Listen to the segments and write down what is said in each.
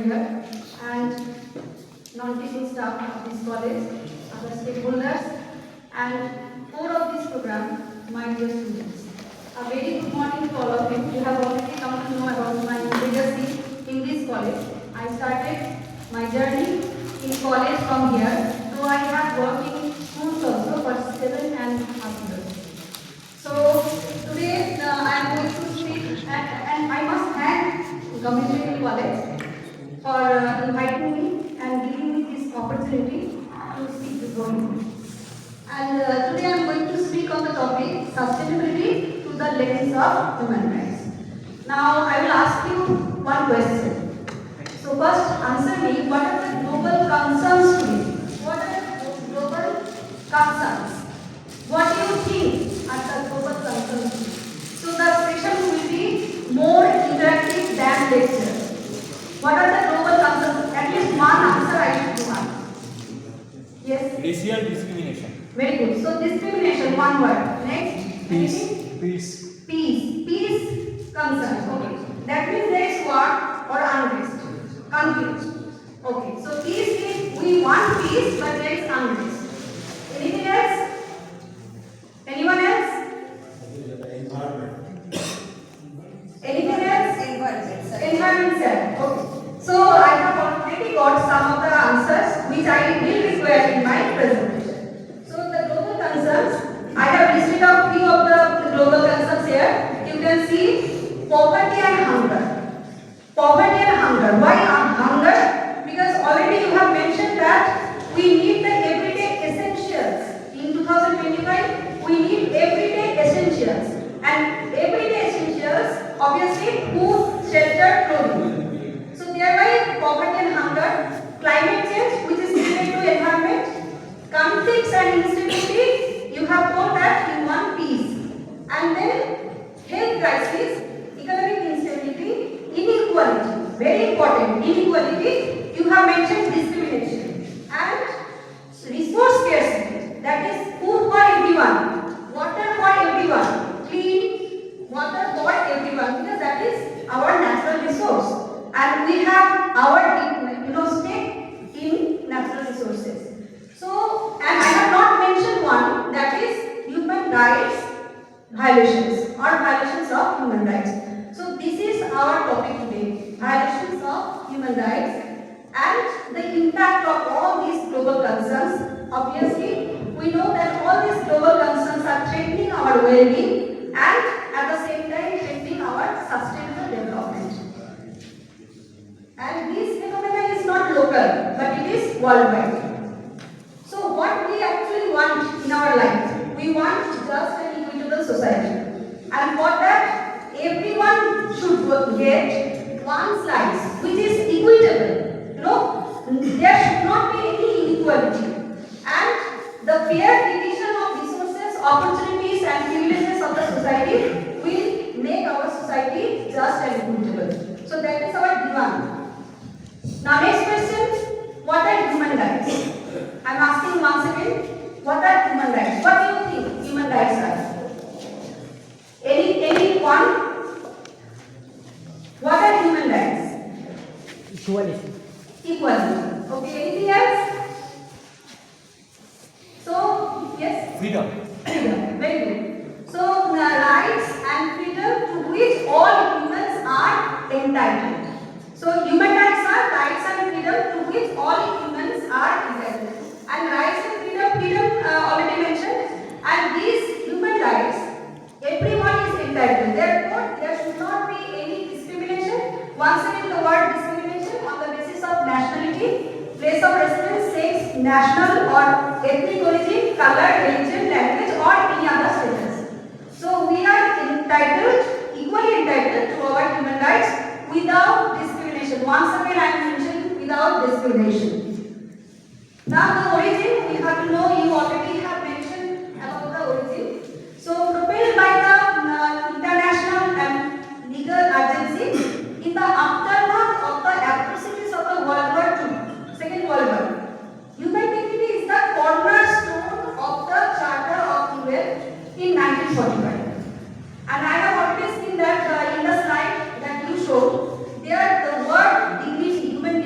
here, and non-teaching staff of this college, other stakeholders, and core of this program, my dear students. A very good morning to all of you. You have already come to know about my legacy in this college. I started my journey in college from here, so I have worked in schools also for 7.5 years. So today I am going to speak, and I must thank Community College for inviting me and giving me this opportunity to speak before you. And today I am going to speak on the topic sustainability through the lens of human rights. Now I will ask you one question. So first answer me, what are the global concerns today? What are the global concerns? What do you think are the global concerns today? So the session will be more interactive than lecture. What are the global concerns? At least one answer I should have. Yes? Racial discrimination. Very good. So discrimination, one word. Next? Peace. Anything? Peace. Peace. Peace concerns. Okay. That means there is war or unrest. Conflict. Okay. So peace means we want peace, but there is unrest. Anything else? Anyone else? Anything else? Environment, sir. Okay. So I have already got some of the answers which I will require in my presentation. So the global concerns, I have listed out few of the global concerns here. You can see poverty and hunger. Poverty and hunger. Why hunger? Because already you have mentioned that we need the everyday essentials. In 2025, we need everyday essentials. And everyday essentials, obviously, food, shelter, clothing. So thereby, poverty and hunger, climate change, which is related to environment, conflicts and instability, you have told that you want peace. And then, health crisis, economic instability, inequality, very important, inequality, you have mentioned discrimination. And resource scarcity, that is food for everyone, water for everyone, clean water for everyone, because that is our natural resource. And we have our stake in natural resources. So, and I have not mentioned one, that is human rights violations or violations of human rights. So this is our topic today, violations of human rights and the impact of all these global concerns. Obviously, we know that all these global concerns are threatening our well-being and at the same time threatening our sustainable development. And this phenomena is not local, but it is worldwide. So what we actually want in our life? We want just an equitable society. And for that, everyone should get one slice, which is equitable. You know, there should not be any inequality. And the fair division of resources, opportunities and privileges of the society will make our society just and equitable. So that is our demand. Now next question, what are human rights? I am asking once again, what are human rights? What do you think human rights are? Any one? What are human rights? Equality. Equality. Okay, anything else? So, yes? Freedom. Freedom, very good. So, rights and freedom to which all humans are entitled. So, human rights are rights and freedom to which all humans are entitled. And rights and freedom already mentioned. And these human rights, everyone is entitled. Therefore, there should not be any discrimination. Once again, the word discrimination on the basis of nationality, place of residence, sex, national or ethnic origin, color, religion, language or any other status. So we are entitled, equally entitled to our human rights without discrimination. Once again I am mentioning without discrimination. Now the origin, we have to know, you already have mentioned about the origin. So propelled by the international and legal urgency in the aftermath of the atrocities of the World War II, Second World War, human dignity is the cornerstone of the Charter of UN in 1945. And I have already seen that in the slide that you showed, there the word dignity, human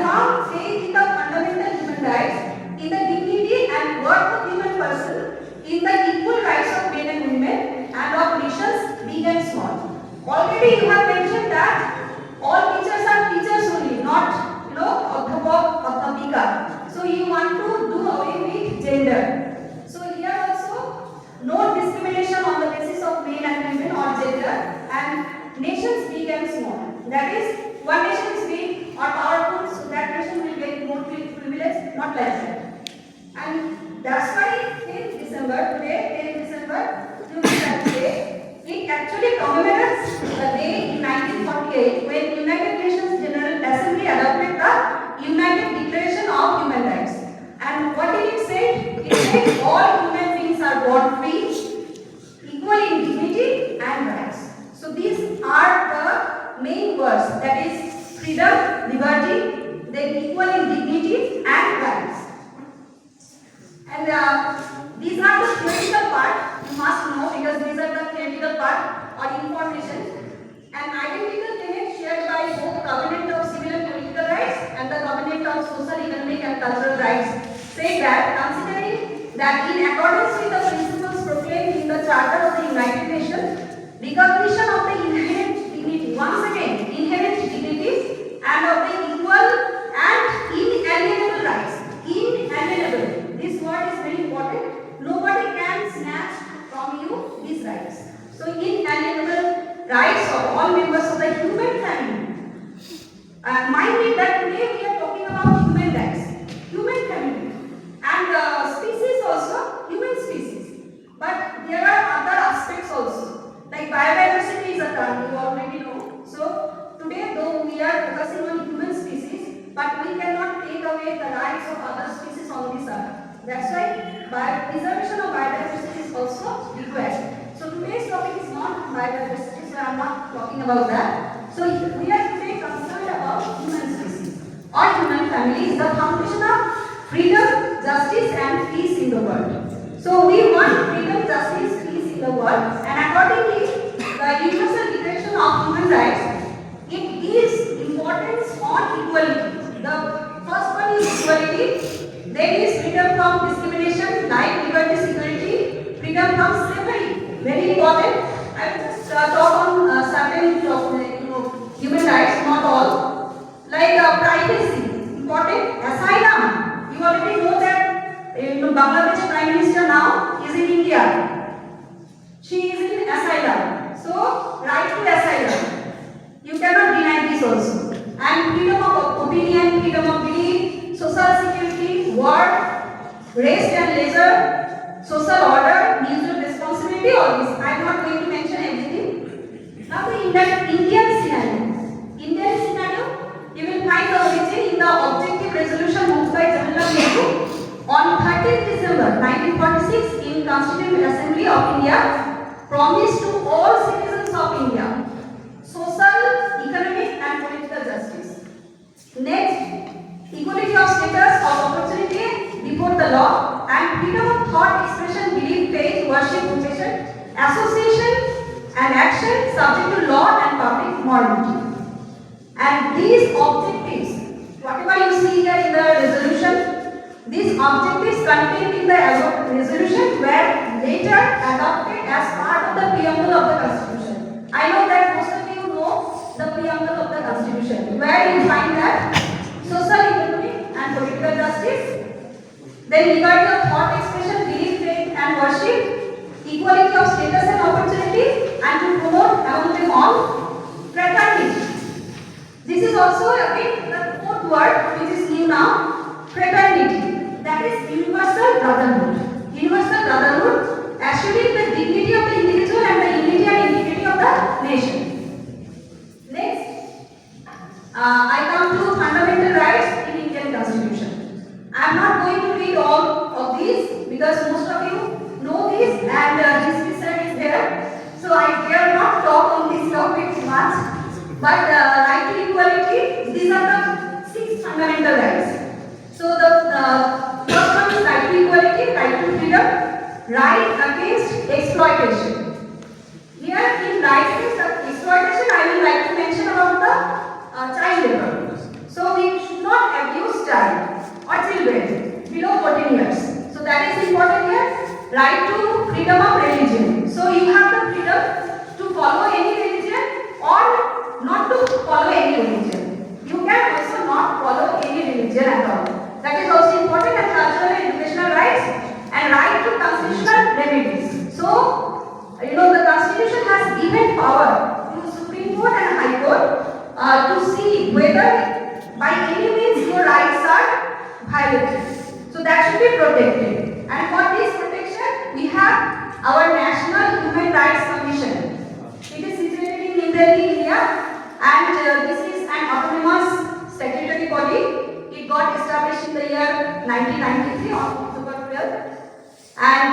firm faith in the fundamental human rights, in the dignity and worth of human person, in the equal rights of men and women, and of nations big and small. Already you have mentioned that all teachers are teachers only, not Adhyapak, Adhyapika. So you want to do away with gender. So here also no discrimination on the basis of men and women or gender, and nations big and small. That is, one nation is big or powerful, so that nation will get more privilege, not like that. And that's why 10th December, today 10th December, Human Rights Day, it actually commemorates the day in 1948 when United Nations General Assembly adopted the United Declaration of Human Rights. And what did it say? It said all human beings are born free, equal in dignity and rights. So these are the main words, that is freedom, liberty, then equal in dignity and rights. And these are the theoretical part, you must know, because these are the theoretical part or information. An identical tenet shared by both Covenant of Civil and Political Rights and the Covenant of Social, Economic and Cultural Rights say that, considering that in accordance with the principles proclaimed in the Charter of the United Nations, recognition of the inherent dignity, once again, inherent dignity, and of the equal and inalienable rights. Inalienable. This word is very important. Nobody can snatch from you these rights. So inalienable rights of all members of the human family. Mind it that today we are talking about human rights, human family, and species also, human species. But there are other aspects also, like biodiversity is a term you already know. So today, though we are focusing on human species, but we cannot take away the rights of other species on this earth. That's why preservation of biodiversity is also required. So today's topic is not biodiversity, so I am not talking about that. So we are today concerned about human species or human family is the foundation of freedom, justice and peace in the world. So we want freedom, justice, peace in the world, and accordingly the Universal Declaration of Human Rights, it gives importance on equality. The first one is equality, then is freedom from discrimination, life, liberty, security, freedom from slavery. Very important. I will just talk on certain human rights, not all. Like privacy, important. Asylum. You already know that Bangladesh Prime Minister now is in India. She is in asylum. So right to asylum. You cannot deny this also. And freedom of opinion, freedom of belief, social security, work, rest and leisure, social order, mutual responsibility, all this. I am not going to mention everything. Now in that Indian scenario, you will find the origin in the objective resolution moved by Jawaharlal Nehru on 13th December 1946 in Constituent Assembly of India, promised to all citizens of India social, economic and political justice. Next, equality of status of opportunity before the law and freedom of thought, expression, belief, faith, worship, vocation, association and action subject to law and public morality. And these objectives, whatever you see here in the resolution, these objectives contained in the above resolution were later adopted as part of the preamble of the Constitution. I know that most of you know the preamble of the Constitution, where you find that social, economic and political justice, then liberty of thought, expression, belief, faith and worship, equality of status and opportunity, and to promote among them all fraternity. This is also again the fourth word which is new now, fraternity, that is universal brotherhood. Universal brotherhood assuring the dignity of the individual and the unity and integrity of the nation. Next, I come to fundamental rights in Indian Constitution. I am not going to read all of these because most of you know this and history set is there. So I dare not talk on this topic much. But right to equality, these are the 6 fundamental rights. So the first one is right to equality, right to freedom, right against exploitation. Here in right against exploitation, I would like to mention about the child labor. So we should not not abuse child or children below 14 years. So that is important here. Right to freedom of religion. So you have the freedom to follow any religion or not to follow any religion. You can also not follow any religion at all. That is also important, and cultural and educational rights and right to constitutional remedies. So, the Constitution has given power to Supreme Court and High Court to see whether by any means your rights are violated. So that should be protected. And for this protection, we have our National Human Rights Commission. It is situated in New Delhi, India, and this is an autonomous statutory body. It got established in the year 1993 on October 12th. And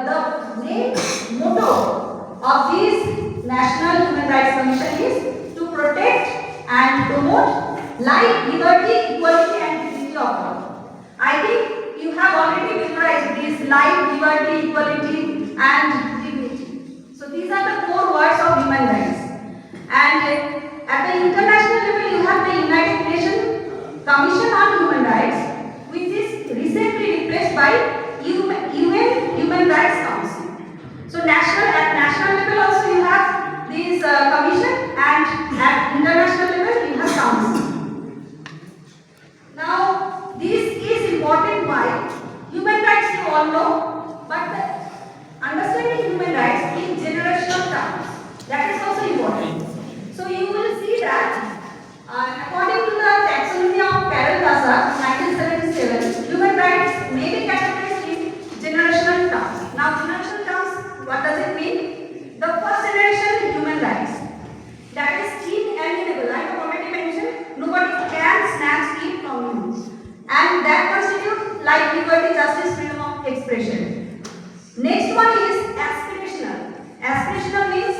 the main motto of this National Human Rights Commission is to protect and promote life, liberty, equality and dignity of all. I think you have already memorized this life, liberty, equality and dignity. So these are the core words of human rights. And at the international level, you have the United Nations Commission on Human Rights, which is recently replaced by UN Human Rights Council. So at national level also you have this commission, and at international level you have council. Now this is important. Why? Human rights you all know, but understanding human rights in generational terms, that is also important. So you will see that according to the taxonomy of Carol Dasa 1977, human rights may be categorized in generational terms. Now generational terms, what does it mean? The first generation human rights, that is inalienable. I have already mentioned, nobody can snatch it from you, and that constitutes life, liberty, justice, freedom of expression. Next one is aspirational. Aspirational means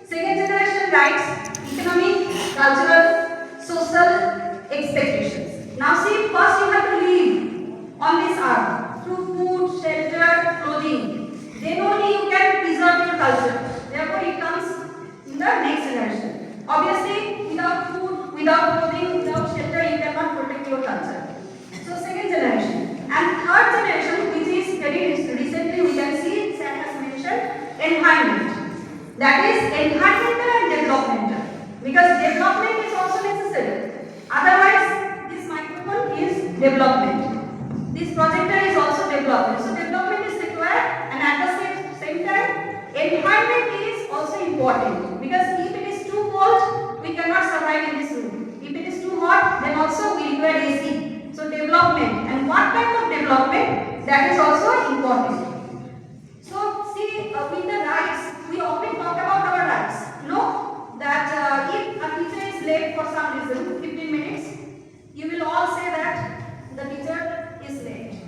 second generation rights, economic, cultural, social expectations. Now see, first you have to live on this earth through food, shelter, clothing. Then only you can preserve your culture. Therefore it comes in the next generation. Obviously, without food, without clothing, without shelter, you cannot protect your culture. So second generation. And third generation, which is very recently we can see, Sam has mentioned, environment. That is environmental and developmental. Because development is also necessary. Otherwise, this microphone is development. This projector is also development. So development is required, and at the same time, environment is also important. Because if it is too cold, we cannot survive in this room. If it is too hot, then also we require AC. So development, and what type of development, that is also important. So see, with the rights, we often talk about our rights. That if a teacher is late for some reason, 15 minutes, you will all say that the teacher is late.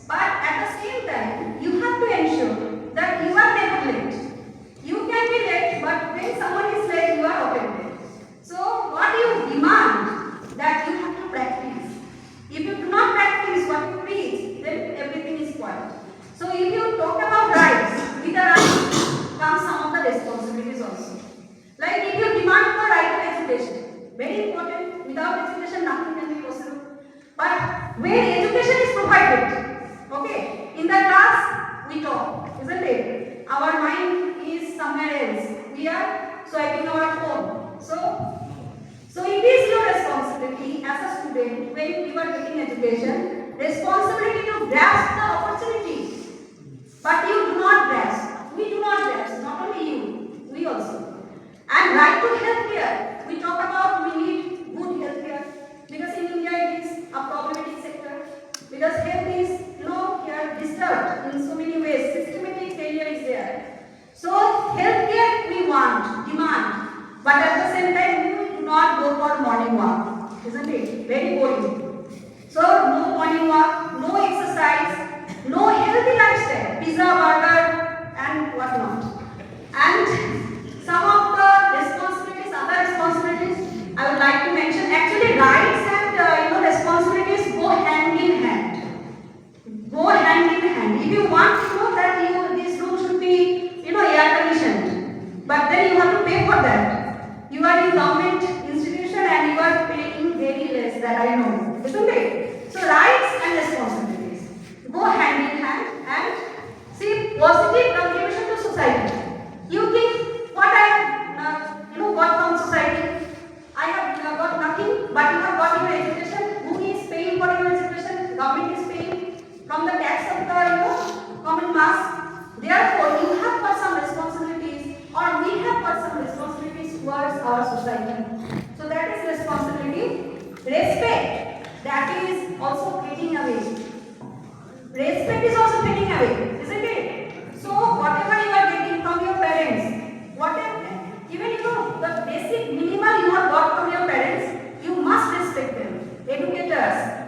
But at the same time, you have to ensure that you are never late. You can be late, but when someone is late, you are offended. So what you demand, that you have to practice. If you do not practice what you preach, then everything is spoiled. So if you talk about rights, with the rights comes some of the responsibilities also. Like if you demand for right to education, very important. Without education, nothing can be possible. But when education is provided, okay, in the class we talk, isn't it? Our mind is somewhere else. We are swiping our phone. So it is your responsibility as a student, when you are getting education, responsibility to grasp the opportunity. But you do not grasp. We do not grasp. Not only you, we also. And right to healthcare. We talk about we need good healthcare, because in India it is a problematic sector. Because health is, here disturbed in so many ways. Systematic failure is there. So healthcare we want, demand, but at the same time we do not go for morning walk, isn't it? Very boring. So no morning walk, no exercise, no healthy lifestyle, pizza, burger, and whatnot. And some of the responsibilities, other responsibilities our society. So that is responsibility. Respect, that is also fading away. Respect is also fading away, isn't it? So whatever you are getting from your parents, whatever, even the basic minimal you have got from your parents, you must respect them. Educators,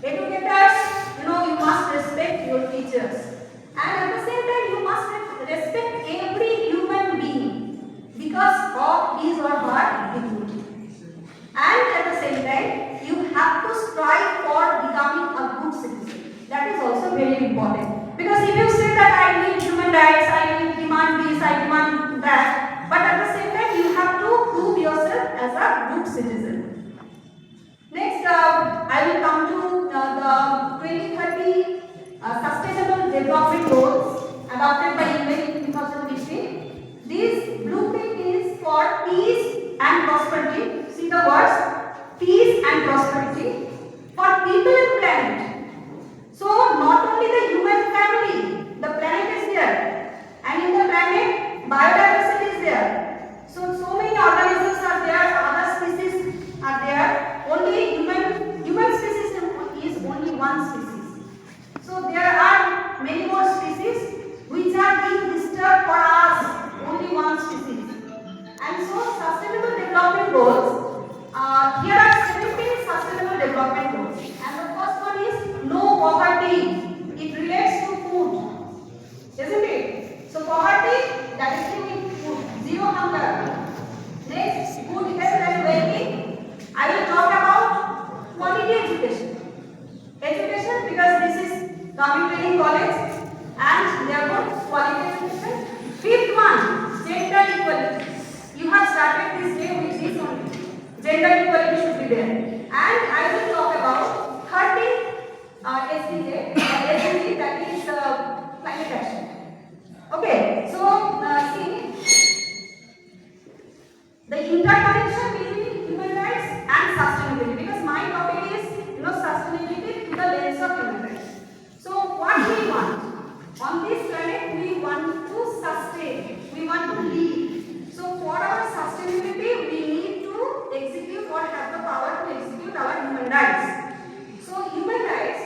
you must respect your teachers. And at the same time, you must respect every human being because of his or her dignity. And at the same time, you have to strive for becoming a good citizen. That is also very important. Because if you say that I need human rights, I need demand this, I demand that, but at the same time, you have to prove yourself as a good citizen. Next, I will come to the 2030 Sustainable Development Goals adopted by UN in 2015. This blueprint is for peace and prosperity. See the words, peace and prosperity for people and planet. So not only the human family, the planet is there, and in the planet biodiversity is there. So many organisms are there, other species are there. Only human species is only one species. So there are many more species which are being disturbed for us, only one species. And so sustainable development goals, here are 17 sustainable development goals. And the first one is no poverty. It relates to food, isn't it? So poverty, that is to eat food, zero hunger. Next, good health and well-being. I will talk about quality education. Education, because this is government training college and therefore quality education. Fifth one, gender equality. You have started this day with this only. Gender equality should be there. And I will talk about 13th SDG, that is climate action. Okay, so see the interconnection between human rights and sustainability, because my topic is sustainability through the lens of human rights. So what we want on this planet, we want to sustain, we want to live. So for our sustainability, we need to execute or have the power to execute our human rights. So human rights,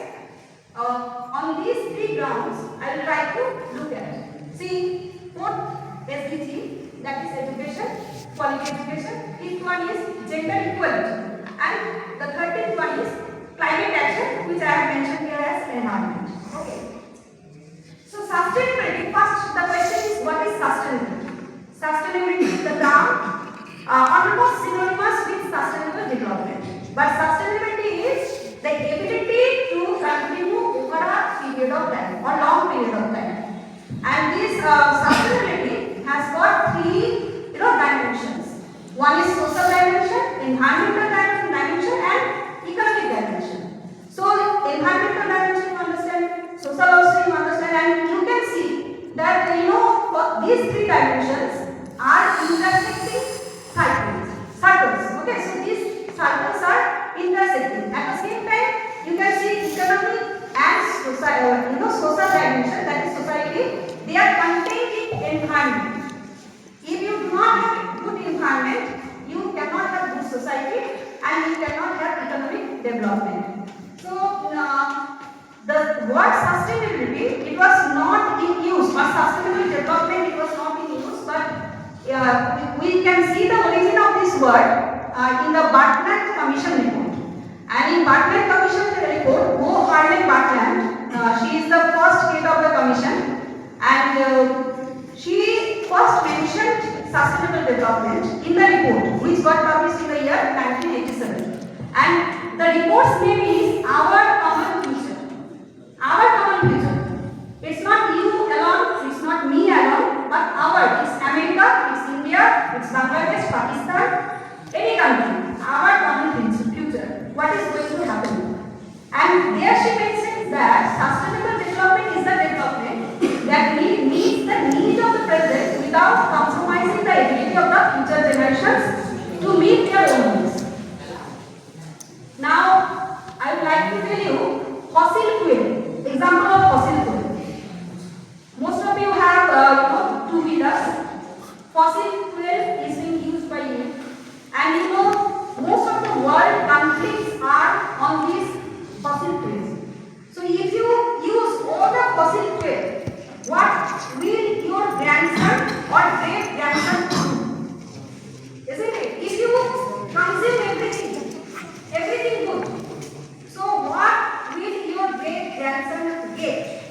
on these three grounds, I will try to look at. See, fourth SDG, that is education, quality education. Fifth one is gender equality, and the 13th one is climate action, which I have mentioned here as environment. Okay. So sustainability. First, the question is, what is sustainability? Sustainability is the term almost synonymous with sustainable development. But sustainability is the ability to continue over a period of time or long period of time. And this sustainability has got three dimensions. One is social dimension, environmental dimension, and economic dimension. So environmental dimension you understand, social also you understand, and you can see that these three dimensions are intersecting circles. Okay, so these circles are intersecting. At the same time, you can see economic and social dimension, that is society, they are contained in environment. If you do not have good environment, you cannot have good society and you cannot have economic development. So the word sustainability, it was not in use, or sustainable development, it was not in use, but we can see the origin of this word in the Bartlett Commission report. And in Bartlett Commission report, Go Harlan Bartlett, she is the first head of the commission, and she first mentioned sustainable development in the report, which got published in the year 1987. And the report's name is Our Common Future. Our common future. It's not you alone, it's not me alone, but our. It's America, it's India, it's Bangladesh, Pakistan, any country. Our common future. What is going to happen? And there she mentions that sustainable development is the development that meets the needs of the present without compromising the ability of the future generations to meet their own needs. Now, I would like to tell you fossil fuel. Example of fossil fuel. Most of you have two-wheelers. Fossil fuel is being used by you. if you use all the fossil fuel, what will your grandson or great grandson do? Isn't it? If you consume everything good, so what will your great grandson get?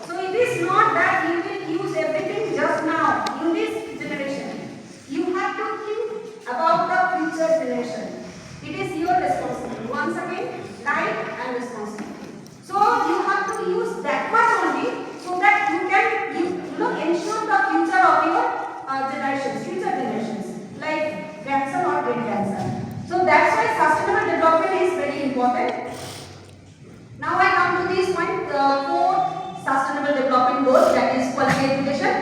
So it is not that you will use everything just now in this generation. You have to think about the future generation. It is your responsibility. Once again, right and responsibility. So you have to use that much only so that you can ensure the future of your future generations, like grandson or great grandson. So that's why sustainable development is very important. Now I come to this point, 4 sustainable development goals, that is quality education.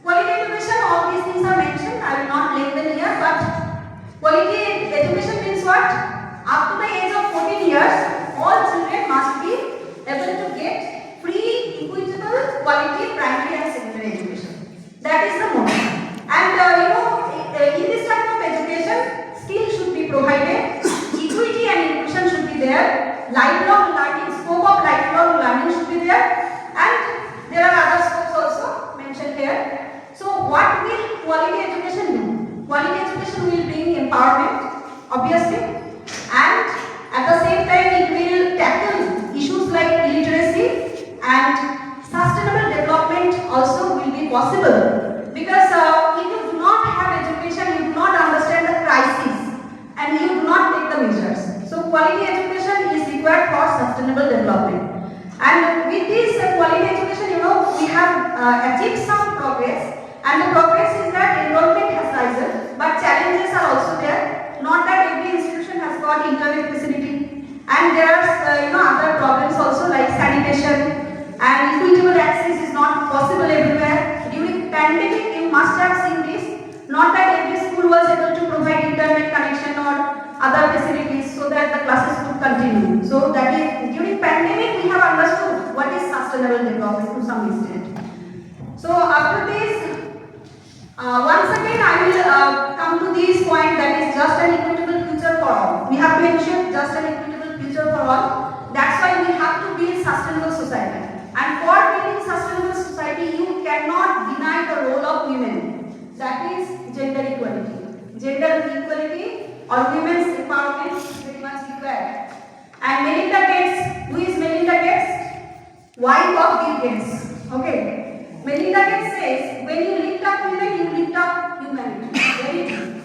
Quality education, all these things are mentioned. I will not link them here, but quality education means what? Up to the age of 14 years, all children must be able to get free, equitable, quality primary and secondary education. That is the motto. And in this type of education, skill should be provided, equity and inclusion should be there, lifelong learning, scope of lifelong learning should be there, and there are other scopes also mentioned here. So what will quality education do? Quality education will bring empowerment, obviously, and at the same time it will tackle issues like illiteracy, and sustainable development also will be possible, because if you do not have education, you do not understand the crisis and you do not take the measures. So quality education is required for sustainable development. And with this quality education, we have achieved some progress, and the progress is that enrollment has risen, but challenges are also there. Not that every institution has got internet facility, and there are other problems also like sanitation, and equitable access is not possible everywhere. During pandemic, you must have seen this. Not that every school was able to provide internet connection or other facilities so that the classes could continue. So that is, during pandemic we have understood what is sustainable development to some extent. So after this, once again I will come to this point, that is just an equitable future for all. We have to ensure just an equitable future for all. That's why we have to build sustainable society. And for building sustainable society, you cannot deny the role of women. That is gender equality. Gender equality or women's empowerment is very much required. And Melinda Gates, who is Melinda Gates? Wife of Bill Gates. Okay. Melinda Gates says, when you lift up women, you lift up humanity. Very true.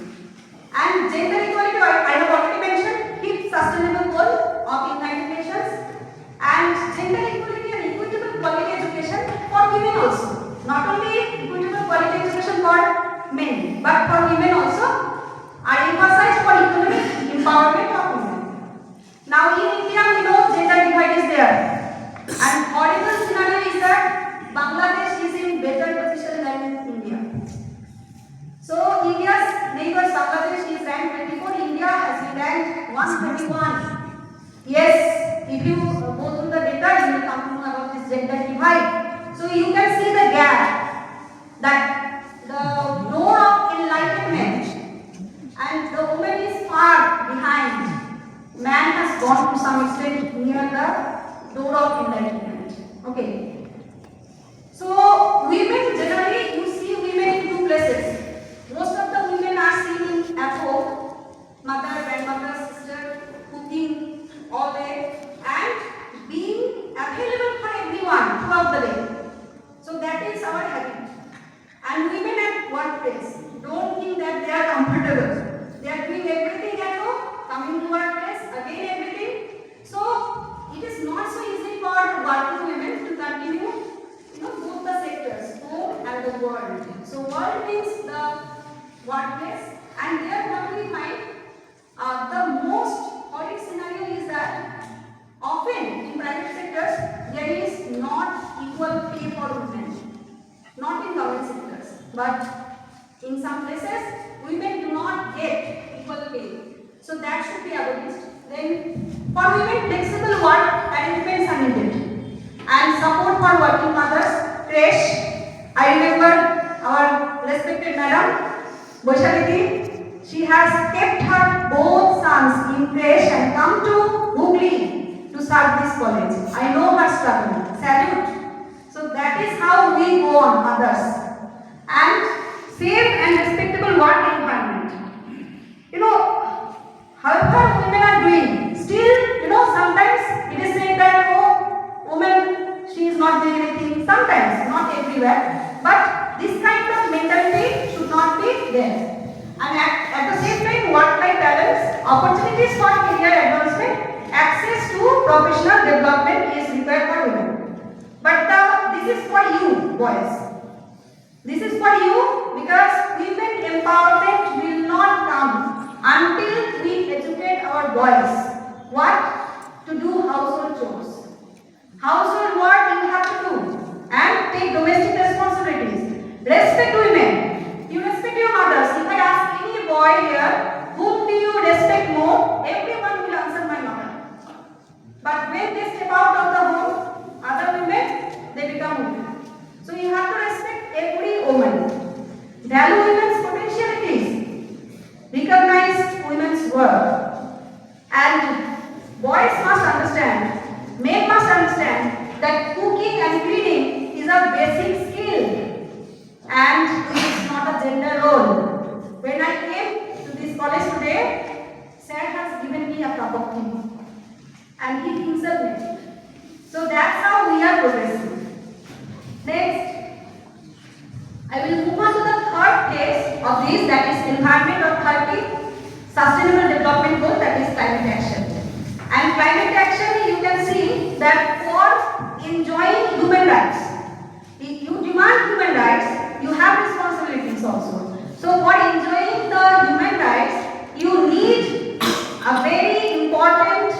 And gender equality, I have already mentioned, 5th sustainable goal of United Nations. And gender equality and equitable quality education for women also. Not only equitable quality education for men, but for women also. I emphasize for economic empowerment of women. Now in India, we know gender divide is there. And horrible scenario is that Bangladesh is in better position than India. So India's neighbor Bangladesh is ranked 24. India has been ranked 121. Yes, if you go through the data, you will come to know about this gender divide. So you can see the gap, that the door of enlightenment and the woman is far behind. Man has gone to some extent near the door of enlightenment. Okay. So women, generally you see women in 2 places. Most of the women are seen at home, mother, grandmother, sister, cooking all day, and being available for everyone throughout the day. So that is our habit. And women at workplace, don't think that they are comfortable. They are doing everything at home, coming to workplace, again everything. So it is not so easy for working women to continue both the sectors, home and the world. So world means the workplace, and there what we find, the most horrid scenario is that often in private sectors there is not equal pay for women. Not in government sectors, but in some places women do not get equal pay. So that should be abolished. Then for women, flexible work arrangements are needed, and support for working mothers, creche. I remember our respected madam Boishaliti, she has kept her both sons in creche and come to Hooghly to start this college. I know on others, and safe and respectable work environment. However women are doing, still, sometimes it is said that, woman, she is not doing anything. Sometimes, not everywhere, but this kind of mentality should not be there. And at the same time, work-life balance, opportunities for career advancement, access to professional development is required for women. But this is for you, boys. This is for you, because women empowerment will not come until we educate our boys what to do household chores. Household work you have to do, and take domestic responsibilities. Respect women. You respect your mothers. If I ask any boy here, whom do you respect more? Everyone will answer my mother. But when they step out of the home, other women, they become women. So you have to respect every woman. Value women's potentialities. Recognize women's work. And boys must understand, men must understand that cooking and cleaning is a basic skill. And it is not a gender role. When I came to this college today, Sir has given me a cup of tea. And he himself made it. So that's how we are progressing. Next, I will move on to the third phase of this, that is environment of 30, sustainable development goal, that is climate action. And climate action, you can see that for enjoying human rights, if you demand human rights, you have responsibilities also. So for enjoying the human rights, you need a very important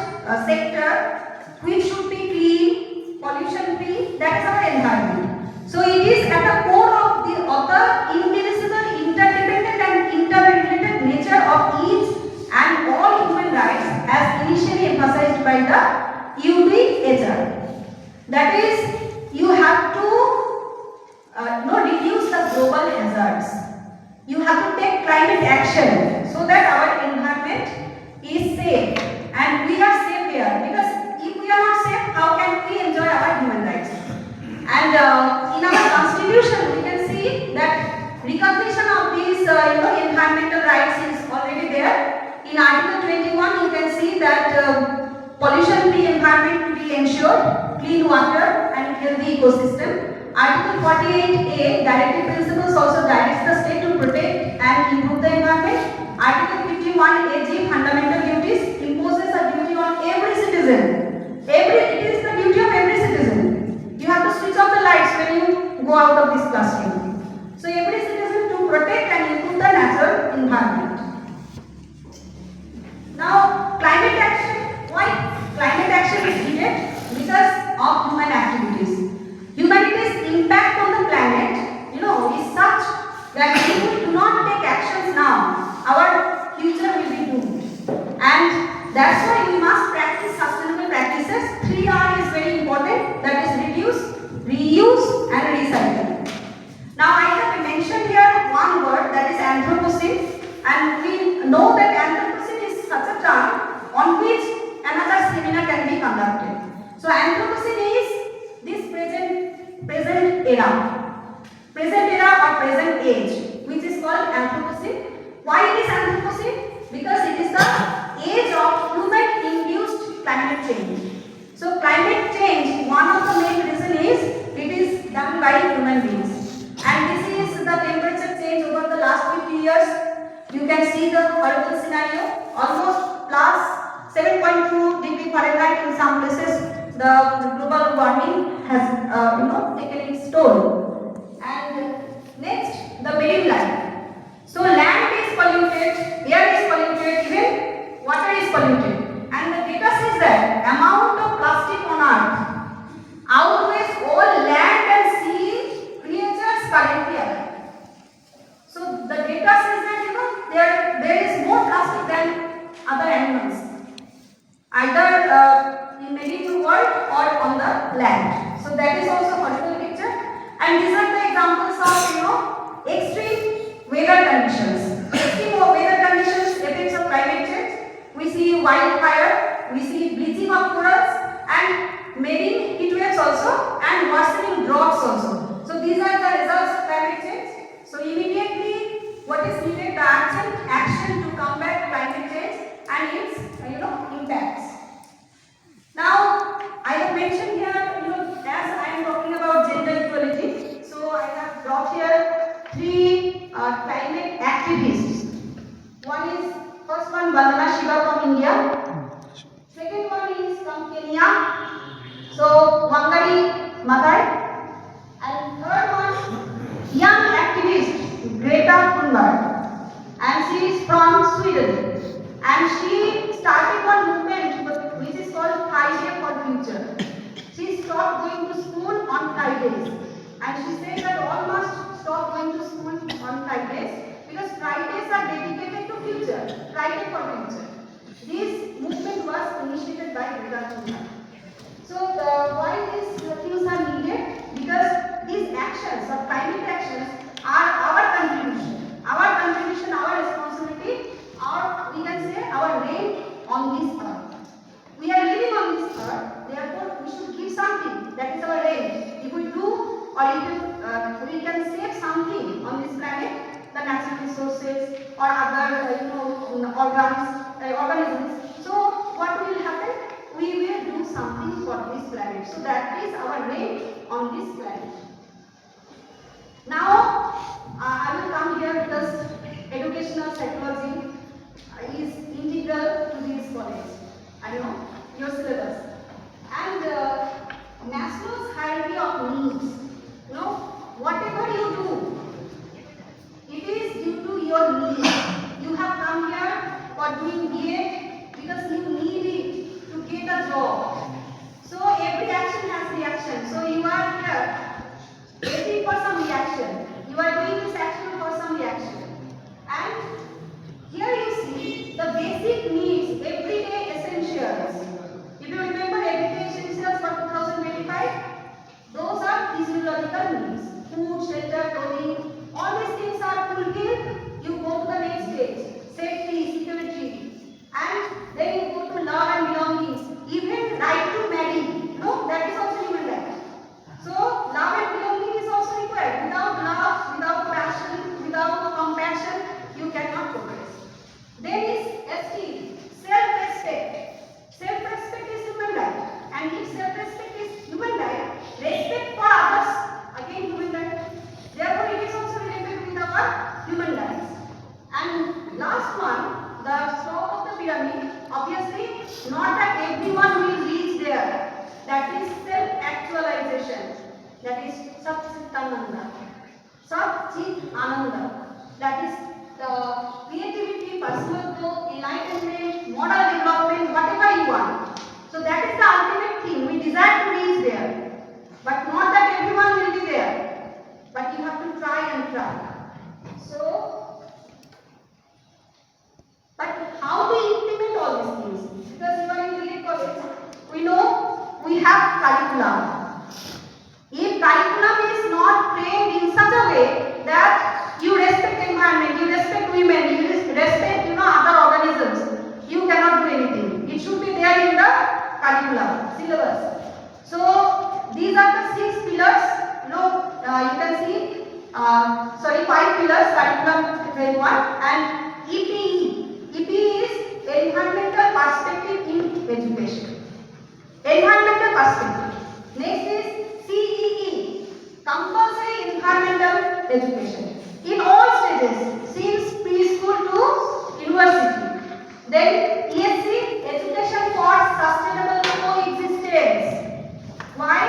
sector which should be clean, pollution free, that is our environment. So it is at the core of the indivisible, interdependent and interrelated nature of each and all human rights, as initially emphasized by the UDHR. That is, you have to reduce the global hazards. You have to take climate action so that our environment is safe, and we are safe here, because if we are not safe, how can we enjoy our human rights? And in our constitution, we can see that recognition of these environmental rights is already there. In Article 21, you can see that pollution-free environment to be ensured, clean water and healthy ecosystem. Article 48A, directive principles, also directs the state to protect and improve the environment. Article 51AG, fundamental duties, imposes a duty on every citizen. It is the duty of every citizen. You have to switch off the lights when you go out of this classroom. So every citizen to protect and improve the natural environment. Now, climate action. Why climate action is needed? Because of human activities. Humanity's impact on the planet, is such that if we do not take actions now, our future will be doomed. And that's why we must practice sustainable practices. 3R is very important, that is reduce, reuse and recycle. Now I have mentioned here one word, that is Anthropocene, and we know that Anthropocene is such a term on which another seminar can be conducted. So Anthropocene is this present era or present age, which is called Anthropocene. Why it is Anthropocene? Because it is the age of human-induced climate change. So climate change, one of the main reason is it is done by human beings. And this is the temperature change over the last 50 years. You can see the horrible scenario, almost plus 7.2 degree Fahrenheit in some places. The global warming has taken its toll. And next, the marine life. So land is polluted, air is polluted, even water is polluted. And the data says that amount of plastic on earth outweighs all land and sea creatures currently alive. So the data says that there is more plastic than other animals, either in marine world or on the land. So that is also a horrible picture. And these are the examples of extreme weather conditions. Extreme weather conditions, effects of climate change. We see wildfire, we see bleaching of corals, and marine heat waves also, and worsening droughts also. So these are the school on Fridays. And she said that all must stop going to school on Fridays because Fridays are dedicated to future, Friday for future. This movement was initiated by Mondal. So why these things are needed? Because these actions or climate actions are our contribution, our responsibility, or we can say our reign on this earth. We are living on this earth, therefore we should give something. That is our reign. If we do, or if we can save something on this planet, the natural resources or other organisms. So what will happen? We will do something for this planet. So that is our reign on this planet. Now I will come here because educational psychology is integral to this college. I know your syllabus. And Maslow's hierarchy of needs. You know, whatever you do, it is due to your needs. You have come here for doing BA because you need it to get a job. So every action has reaction. So you are here waiting for some reaction. You are doing this action for some reaction. And here you see the basic needs, everyday essentials. If you remember everyday essentials for 2025, those are physiological needs. Food, shelter, clothing, all these things are fulfilled. You go to the next stage, safety, security, and then you go to love and belongings. Even right to marry, that is also human right. So love and belonging is also required. Without love, without passion, without compassion, you cannot progress. Then is esteem, self-respect. Self-respect is human right. And if self-respect is human right, respect for others, again human right. Therefore, it is also related with our human rights. And last one, the top of the pyramid, obviously, not that everyone will reach there. That is self-actualization. That is Satchitananda. Satchitananda. That is the creativity, personal growth, enlightenment, moral development, whatever you want. So that is the ultimate thing. We desire to reach there. But not that everyone will be there. But you have to try and try. So, but how to implement all these things? Because you are in BA college, we know we have curriculum. If curriculum is not framed in such a way that you respect environment, you respect women, you respect other organisms, you cannot do anything. It should be there in the curriculum, syllabus. So these are the 6 pillars. You can see, 5 pillars, curriculum grade 1, and EPE. EPE is environmental perspective in education. Environmental perspective. Next is CEE, compulsory environmental education. In all stages, since preschool to university. Then ESC, education for sustainable coexistence. Why?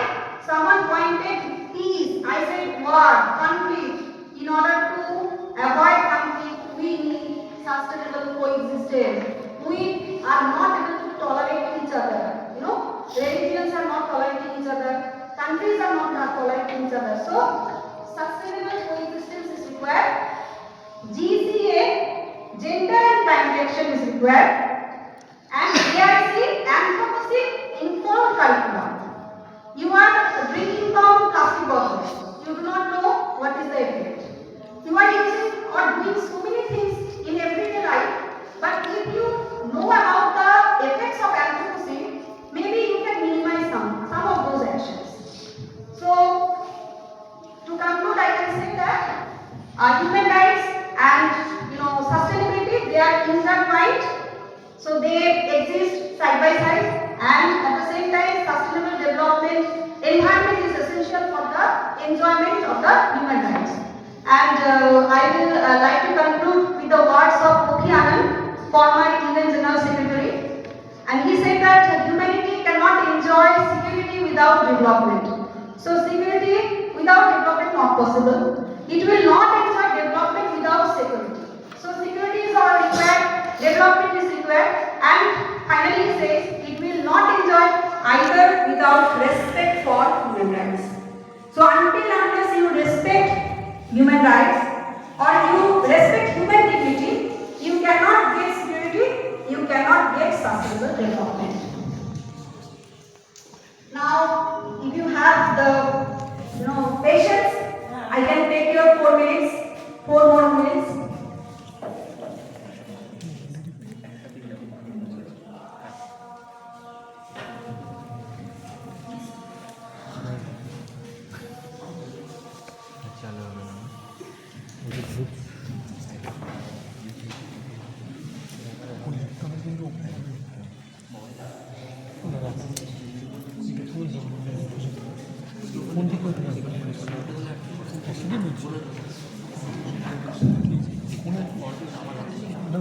Someone pointed peace. I said war, conflict. In order to avoid conflict, we need sustainable coexistence. We are not able to tolerate each other. Religions are not tolerating each other. Countries are not tolerating each other. So, sustainable coexistence is required. GCA, gender and climate action is required. And AIC, anthropocene informed curriculum. You are drinking from plastic bottles. You do not know what is the effect. You are using or doing so many things in everyday life, but if you know about the effects of anthropocene, maybe you can minimize some of those actions. So, to conclude, I can say that human rights and sustainability, they are intertwined. So they exist side by side, and at the same time, sustainable development, environment is essential for the enjoyment of the human rights. And I will like to conclude with the words of Kofi Annan, former UN General Secretary, and he said that humanity cannot enjoy security without development. So security without development not possible. It will not enjoy development without security. So security is all required, development is required, and finally says it will not enjoy either without respect for human rights. human rights or you respect human dignity, you cannot get security, you cannot get sustainable development. Now, if you have the patience, I can take your 4 minutes, 4 more minutes.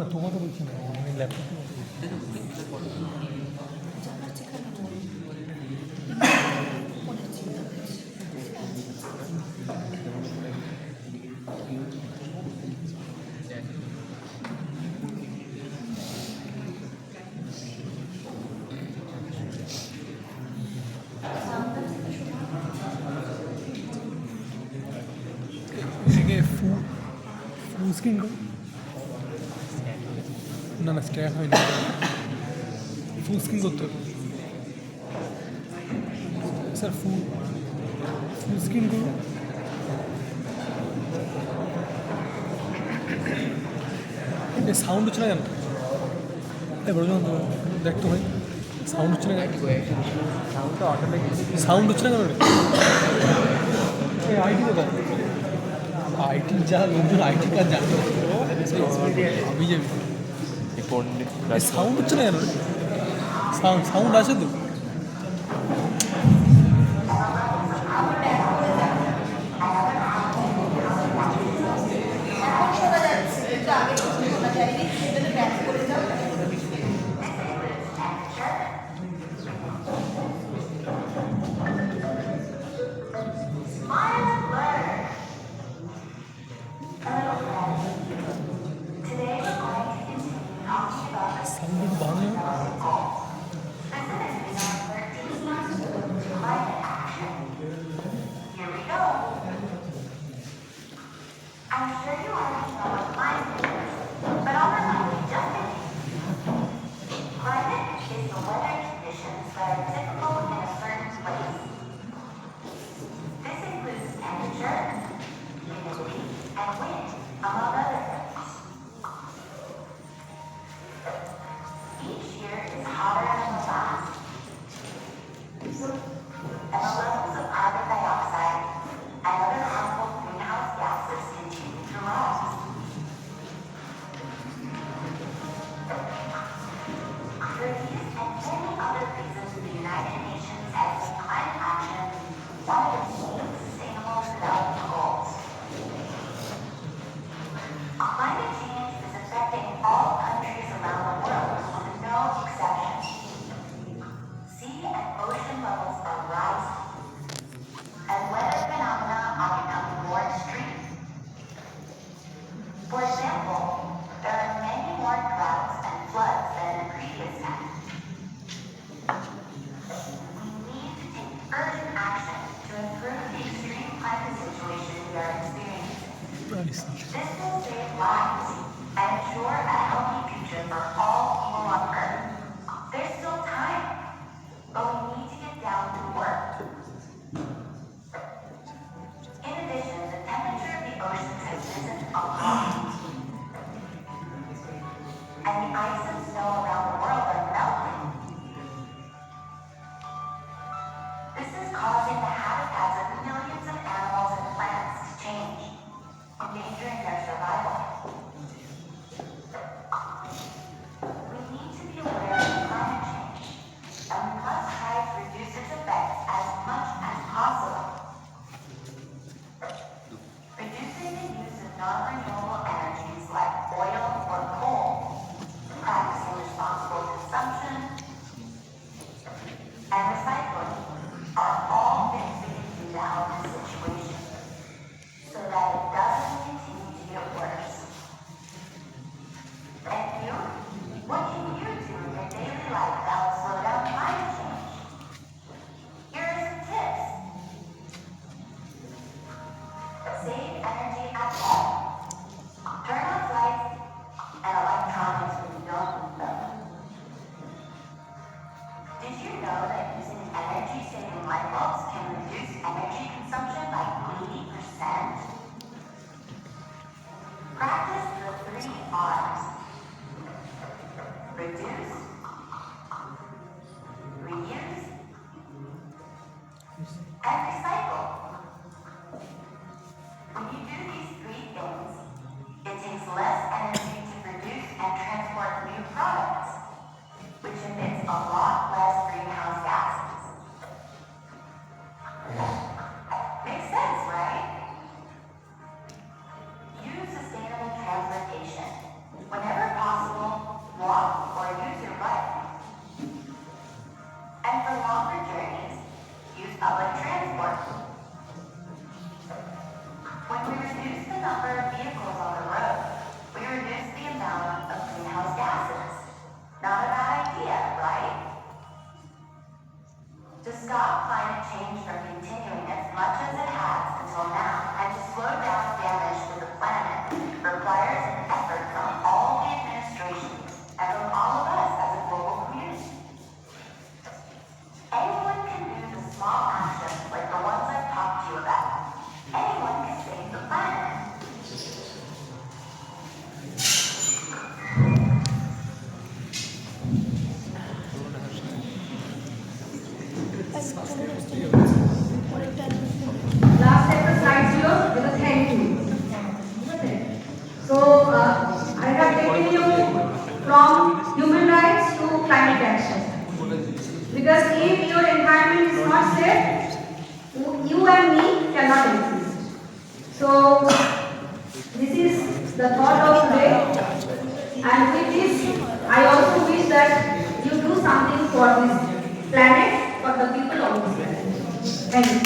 না তোমাকে বলছি না আমি ল্যাপটপে এটাকে full screen না না stack হয়নি ফুল স্ক্রিন করতে হবে স্যার ফুল স্ক্রিন করুন এই সাউন্ড হচ্ছে না কেন এবার দেখতো ভাই সাউন্ড হচ্ছে না কেন সাউন্ড হচ্ছে না কেন আইটি কোথায় আইটি যা লোকজন আইটি কাজ জানতো আমি যাবি সাউন্ড হচ্ছে না কেন সাউন্ড আছে তো সাউন্ড বাড়ানো and recycle. When you do these three things, it takes less energy to produce and transport new products, which emits a lot less greenhouse gases. Makes sense, right? Use sustainable transportation. Whenever possible, walk or use your bike. And for longer journeys, use public transport. When we reduce the number of vehicles on the road, we reduce the amount of greenhouse gases. Not a bad idea, right? To stop climate change from continuing as much as it has until now, and to slow down damage to the planet, requires an effort from all the administrations and from all of us as a global community. Anyone can do the small actions like the ones I've talked to you about. Anyone can save the planet. Last একটা slide ছিল যেটা thank you. So I have taken you from human rights to climate action. Because if your environment is not safe, you and me cannot exist. So this is the thought of today. And with this, I also wish that you do something for this planet, for the people of this planet. Thank you.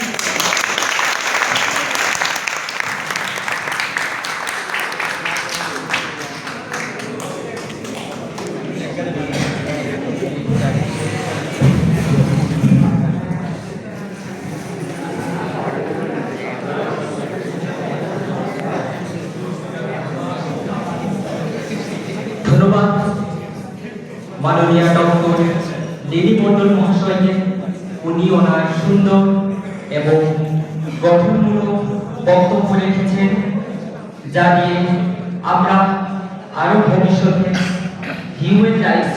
ধন্যবাদ মাননীয় doctor lady Mondal মহাশয়কে। উনি ওনার সুন্দর এবং গঠনমূলক বক্তব্য রেখেছেন, যা দিয়ে আমরা আরো ভবিষ্যতে হিউম্যান রাইটস